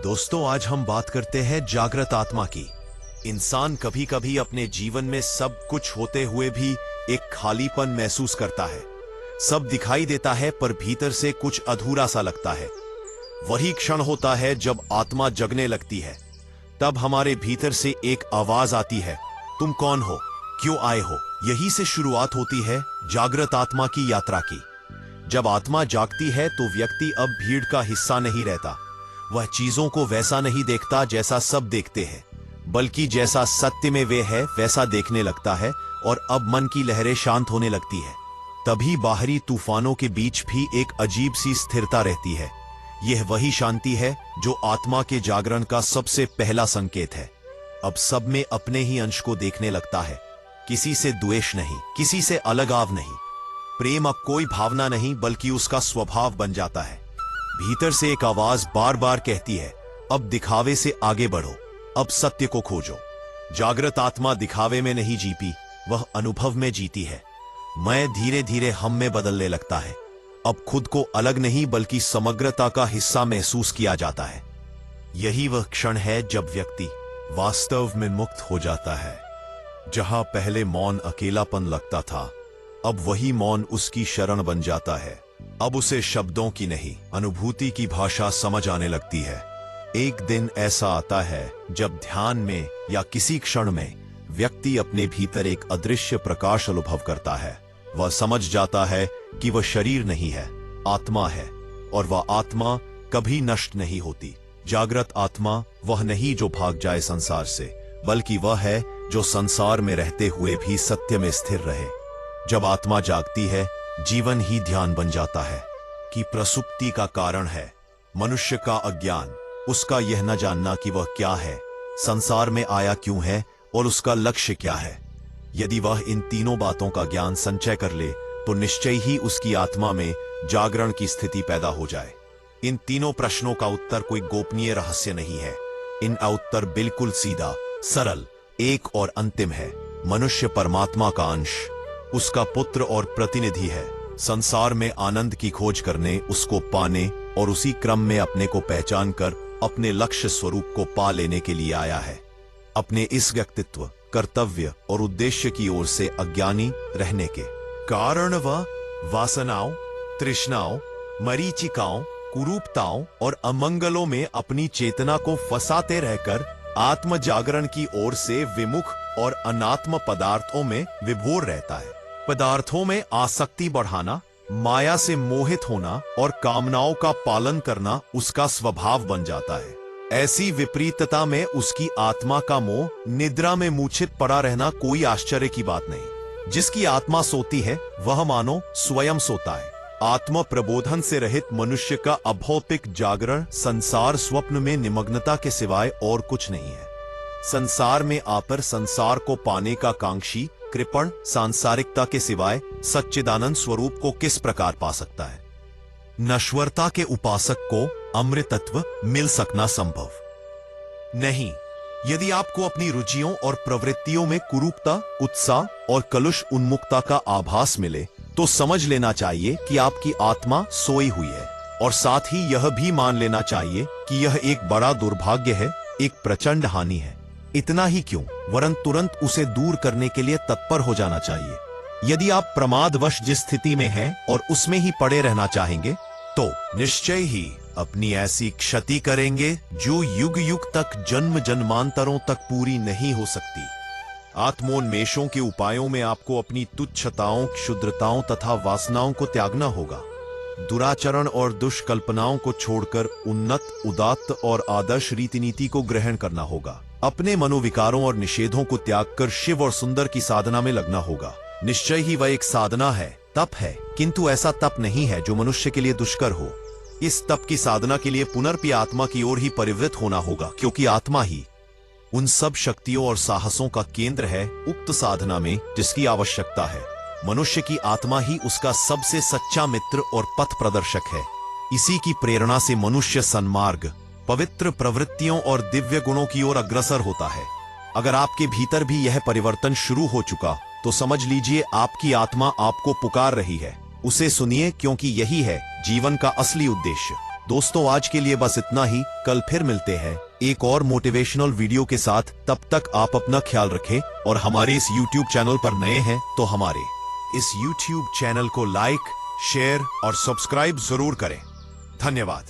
दोस्तों, आज हम बात करते हैं जागृत आत्मा की। इंसान कभी कभी अपने जीवन में सब कुछ होते हुए भी एक खालीपन महसूस करता है। सब दिखाई देता है पर भीतर से कुछ अधूरा सा लगता है। वही क्षण होता है जब आत्मा जगने लगती है। तब हमारे भीतर से एक आवाज आती है, तुम कौन हो, क्यों आए हो। यही से शुरुआत होती है जागृत आत्मा की यात्रा की। जब आत्मा जागती है तो व्यक्ति अब भीड़ का हिस्सा नहीं रहता। वह चीजों को वैसा नहीं देखता जैसा सब देखते हैं, बल्कि जैसा सत्य में वे है वैसा देखने लगता है। और अब मन की लहरें शांत होने लगती है। तभी बाहरी तूफानों के बीच भी एक अजीब सी स्थिरता रहती है। यह वही शांति है जो आत्मा के जागरण का सबसे पहला संकेत है। अब सब में अपने ही अंश को देखने लगता है। किसी से द्वेष नहीं, किसी से अलगाव नहीं। प्रेम अब कोई भावना नहीं बल्कि उसका स्वभाव बन जाता है। भीतर से एक आवाज बार बार कहती है, अब दिखावे से आगे बढ़ो, अब सत्य को खोजो। जागृत आत्मा दिखावे में नहीं जीती, वह अनुभव में जीती है। मैं धीरे धीरे हम में बदलने लगता है। अब खुद को अलग नहीं बल्कि समग्रता का हिस्सा महसूस किया जाता है। यही वह क्षण है जब व्यक्ति वास्तव में मुक्त हो जाता है। जहां पहले मौन अकेलापन लगता था, अब वही मौन उसकी शरण बन जाता है। अब उसे शब्दों की नहीं, अनुभूति की भाषा समझ आने लगती है। एक दिन ऐसा आता है जब ध्यान में या किसी क्षण में व्यक्ति अपने भीतर एक अदृश्य प्रकाश अनुभव करता है। वह समझ जाता है कि वह शरीर नहीं है, आत्मा है, और वह आत्मा कभी नष्ट नहीं होती। जागृत आत्मा वह नहीं जो भाग जाए संसार से, बल्कि वह है जो संसार में रहते हुए भी सत्य में स्थिर रहे। जब आत्मा जागती है, जीवन ही ध्यान बन जाता है कि प्रसुप्ति का कारण है मनुष्य का अज्ञान, उसका यह न जानना कि वह क्या है, संसार में आया क्यों है और उसका लक्ष्य क्या है। यदि वह इन तीनों बातों का ज्ञान संचय कर ले तो निश्चय ही उसकी आत्मा में जागरण की स्थिति पैदा हो जाए। इन तीनों प्रश्नों का उत्तर कोई गोपनीय रहस्य नहीं है। इनका उत्तर बिल्कुल सीधा, सरल, एक और अंतिम है। मनुष्य परमात्मा का अंश, उसका पुत्र और प्रतिनिधि है। संसार में आनंद की खोज करने, उसको पाने और उसी क्रम में अपने को पहचान कर अपने लक्ष्य स्वरूप को पा लेने के लिए आया है। अपने इस व्यक्तित्व, कर्तव्य और उद्देश्य की ओर से अज्ञानी रहने के कारण वह वासनाओं, तृष्णाओं, मरीचिकाओं, कुरूपताओं और अमंगलों में अपनी चेतना को फंसाते रहकर आत्म जागरण की ओर से विमुख और अनात्म पदार्थों में विभोर रहता है। पदार्थों में आसक्ति बढ़ाना, माया से मोहित होना और कामनाओं का पालन करना उसका स्वभाव बन जाता है। ऐसी विपरीतता में उसकी आत्मा का मोह, निद्रा में मूर्छित पड़ा रहना कोई आश्चर्य की बात नहीं। जिसकी आत्मा सोती है वह मानो स्वयं सोता है। आत्म प्रबोधन से रहित मनुष्य का अभौतिक जागरण संसार स्वप्न में निमग्नता के सिवाय और कुछ नहीं है। संसार में आकर संसार को पाने का कांक्षी कृपण सांसारिकता के सिवाय सच्चिदानंद स्वरूप को किस प्रकार पा सकता है। नश्वरता के उपासक को अमृतत्व मिल सकना संभव नहीं। यदि आपको अपनी रुचियों और प्रवृत्तियों में कुरूपता, उत्साह और कलुष उन्मुक्ता का आभास मिले तो समझ लेना चाहिए कि आपकी आत्मा सोई हुई है। और साथ ही यह भी मान लेना चाहिए कि यह एक बड़ा दुर्भाग्य है, एक प्रचंड हानि है। इतना ही क्यों, वरन तुरंत उसे दूर करने के लिए तत्पर हो जाना चाहिए। यदि आप प्रमादवश जिस स्थिति में हैं और उसमें ही पड़े रहना चाहेंगे तो निश्चय ही अपनी ऐसी क्षति करेंगे जो युग युग तक, जन्म जन्मांतरों तक पूरी नहीं हो सकती। आत्मोन्मेषों के उपायों में आपको अपनी तुच्छताओं, क्षुद्रताओं तथा वासनाओं को त्यागना होगा। दुराचरण और दुष्कल्पनाओं को छोड़कर उन्नत, उदात्त और आदर्श रीति नीति को ग्रहण करना होगा। अपने मनोविकारों और निषेधों को त्याग कर शिव और सुंदर की साधना में लगना होगा। निश्चय ही वह एक साधना है, तप है, किंतु ऐसा तप नहीं है जो मनुष्य के लिए दुष्कर हो। इस तप की साधना के लिए पुनर्पि आत्मा की ओर ही परिवृत होना होगा, क्योंकि आत्मा ही उन सब शक्तियों और साहसों का केंद्र है उक्त साधना में जिसकी आवश्यकता है। मनुष्य की आत्मा ही उसका सबसे सच्चा मित्र और पथ प्रदर्शक है। इसी की प्रेरणा से मनुष्य सन्मार्ग, पवित्र प्रवृत्तियों और दिव्य गुणों की ओर अग्रसर होता है। अगर आपके भीतर भी यह परिवर्तन शुरू हो चुका तो समझ लीजिए आपकी आत्मा आपको पुकार रही है। उसे सुनिए, क्योंकि यही है जीवन का असली उद्देश्य। दोस्तों आज के लिए बस इतना ही। कल फिर मिलते हैं एक और मोटिवेशनल वीडियो के साथ। तब तक आप अपना ख्याल रखें और हमारे इस YouTube चैनल पर नए हैं तो हमारे इस YouTube चैनल को लाइक, शेयर और सब्सक्राइब जरूर करें। धन्यवाद।